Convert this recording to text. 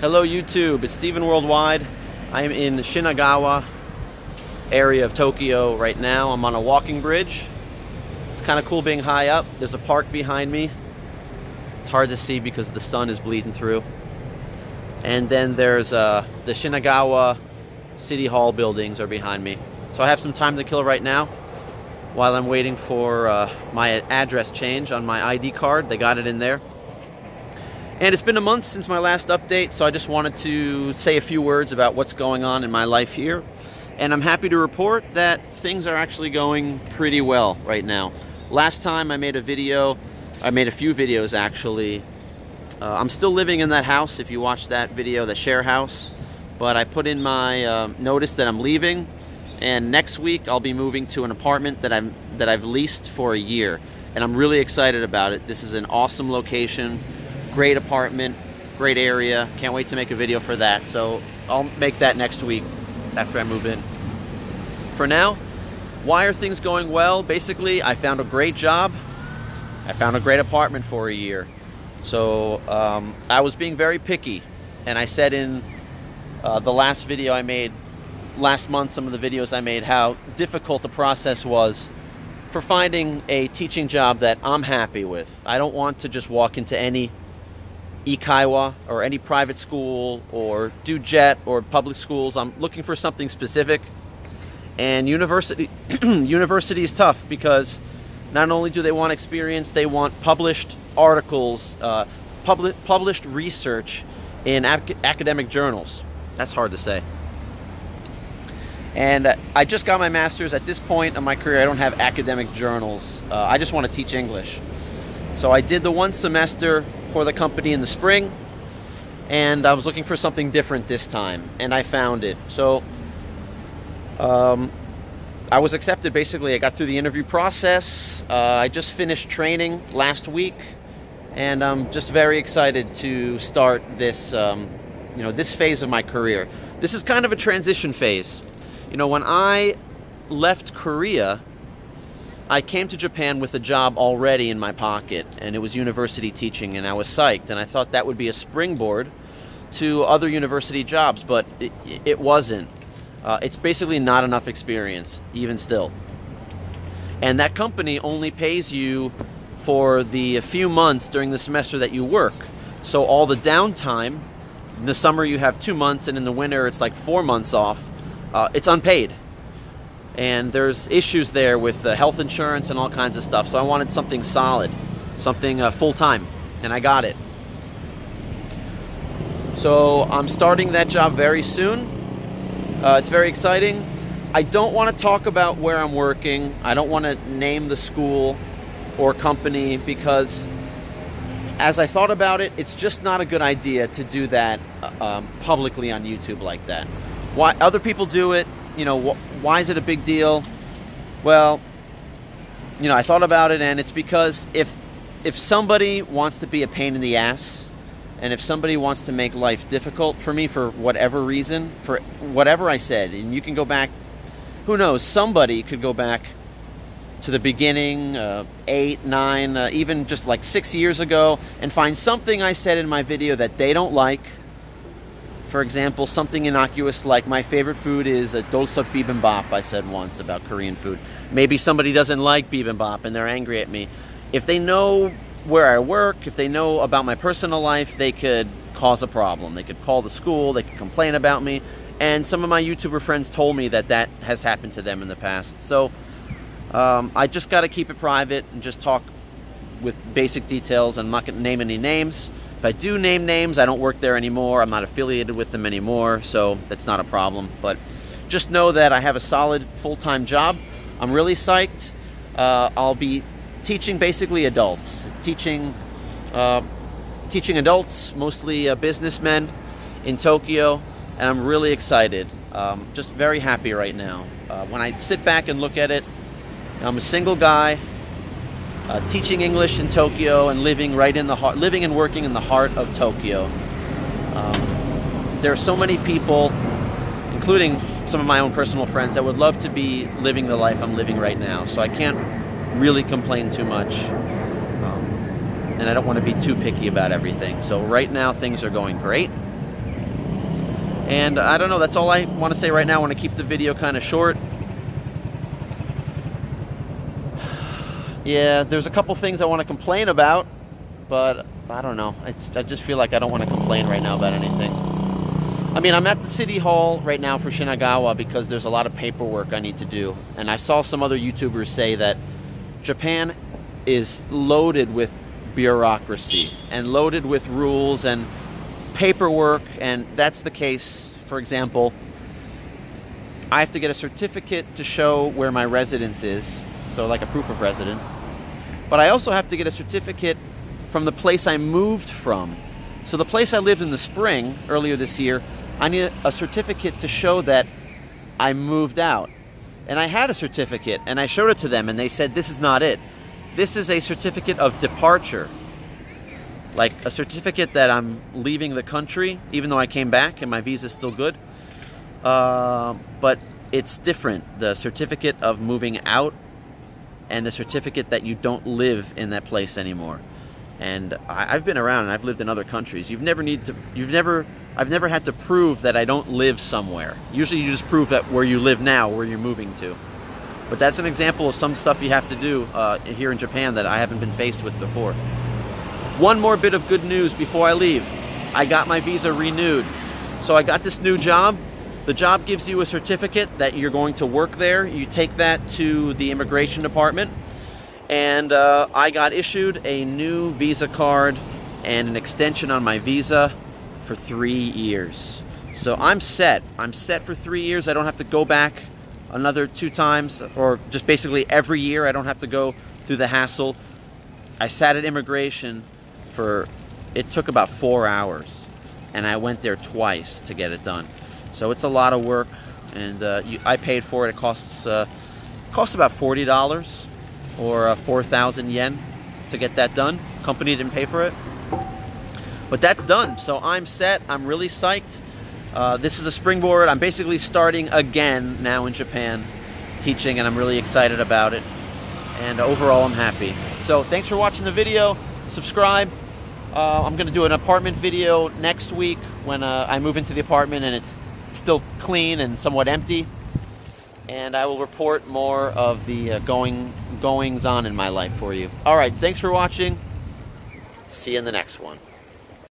Hello YouTube, it's StephenWorldwide. I am in the Shinagawa area of Tokyo right now. I'm on a walking bridge. It's kind of cool being high up. There's a park behind me. It's hard to see because the sun is bleeding through. And then there's the Shinagawa City Hall buildings are behind me. So I have some time to kill right now while I'm waiting for my address change on my ID card. They got it in there. And it's been a month since my last update, so I just wanted to say a few words about what's going on in my life here. And I'm happy to report that things are actually going pretty well right now. Last time I made a video, I made a few videos actually. I'm still living in that house, if you watch that video, the share house. But I put in my notice that I'm leaving, and next week I'll be moving to an apartment that I've leased for a year. And I'm really excited about it. This is an awesome location. Great apartment, great area. Can't wait to make a video for that. So I'll make that next week after I move in. For now, why are things going well? Basically, I found a great job. I found a great apartment for a year. So I was being very picky. And I said in the last video I made last month, some of the videos I made, how difficult the process was for finding a teaching job that I'm happy with. I don't want to just walk into any Ikaiwa or any private school or do JET or public schools. I'm looking for something specific. And university is tough because not only do they want experience, they want published articles, published research in academic journals. That's hard to say. And I just got my master's. At this point in my career, I don't have academic journals. I just want to teach English. So I did the one semester for the company in the spring, and I was looking for something different this time, and I found it. So I was accepted. Basically, I got through the interview process. I just finished training last week, and I'm just very excited to start this this phase of my career. This is kind of a transition phase. You know, when I left Korea, I came to Japan with a job already in my pocket, and it was university teaching, and I was psyched, and I thought that would be a springboard to other university jobs, but it wasn't. It's basically not enough experience, even still. And that company only pays you for the few months during the semester that you work. So all the downtime, in the summer you have 2 months, and in the winter it's like 4 months off, it's unpaid. And there's issues there with health insurance and all kinds of stuff. So I wanted something solid, something full-time, and I got it. So I'm starting that job very soon. It's very exciting. I don't want to talk about where I'm working. I don't want to name the school or company because as I thought about it, it's just not a good idea to do that publicly on YouTube like that. Why other people do it, you know, why is it a big deal? Well, you know, I thought about it, and it's because if somebody wants to be a pain in the ass, and if somebody wants to make life difficult for me for whatever reason, for whatever I said, and you can go back, who knows, somebody could go back to the beginning, 8, 9, even just like 6 years ago, and find something I said in my video that they don't like. For example, something innocuous like my favorite food is a dolsuk bibimbap, I said once about Korean food. Maybe somebody doesn't like bibimbap and they're angry at me. If they know where I work, if they know about my personal life, they could cause a problem. They could call the school, they could complain about me. And some of my YouTuber friends told me that that has happened to them in the past. So I just got to keep it private and just talk with basic details. I'm not going to name any names. If I do name names, I don't work there anymore. I'm not affiliated with them anymore, so that's not a problem. But just know that I have a solid full-time job. I'm really psyched. I'll be teaching basically adults. Teaching adults, mostly businessmen in Tokyo, and I'm really excited. Just very happy right now. When I sit back and look at it, I'm a single guy. Teaching English in Tokyo and living right in the heart, living and working in the heart of Tokyo. There are so many people, including some of my own personal friends, that would love to be living the life I'm living right now. So I can't really complain too much. And I don't want to be too picky about everything. So right now things are going great. And I don't know, that's all I want to say right now. I want to keep the video kind of short. Yeah, there's a couple things I want to complain about, but I don't know. I just feel like I don't want to complain right now about anything. I mean, I'm at the city hall right now for Shinagawa because there's a lot of paperwork I need to do. And I saw some other YouTubers say that Japan is loaded with bureaucracy and loaded with rules and paperwork, and that's the case. For example, I have to get a certificate to show where my residence is, so like a proof of residence. But I also have to get a certificate from the place I moved from. So the place I lived in the spring, earlier this year, I need a certificate to show that I moved out. And I had a certificate, and I showed it to them, and they said, this is not it. This is a certificate of departure. Like a certificate that I'm leaving the country, even though I came back and my visa's still good. But it's different. The certificate of moving out and the certificate that you don't live in that place anymore. And I've been around and I've lived in other countries. I've never had to prove that I don't live somewhere. Usually you just prove that where you live now, where you're moving to. But that's an example of some stuff you have to do here in Japan that I haven't been faced with before. One more bit of good news before I leave. I got my visa renewed. So I got this new job. The job gives you a certificate that you're going to work there. You take that to the immigration department. And I got issued a new visa card and an extension on my visa for 3 years. So I'm set. I'm set for 3 years. I don't have to go back another 2 times, or just basically every year. I don't have to go through the hassle. I sat at immigration for, it took about 4 hours, and I went there twice to get it done. So it's a lot of work, and I paid for it. It costs about $40 or 4,000 yen to get that done. Company didn't pay for it, but that's done. So I'm set. I'm really psyched. This is a springboard. I'm basically starting again now in Japan, teaching, and I'm really excited about it. And overall, I'm happy. So thanks for watching the video. Subscribe. I'm going to do an apartment video next week when I move into the apartment and it's still clean and somewhat empty. And I will report more of the goings on in my life for you. All right, thanks for watching. See you in the next one.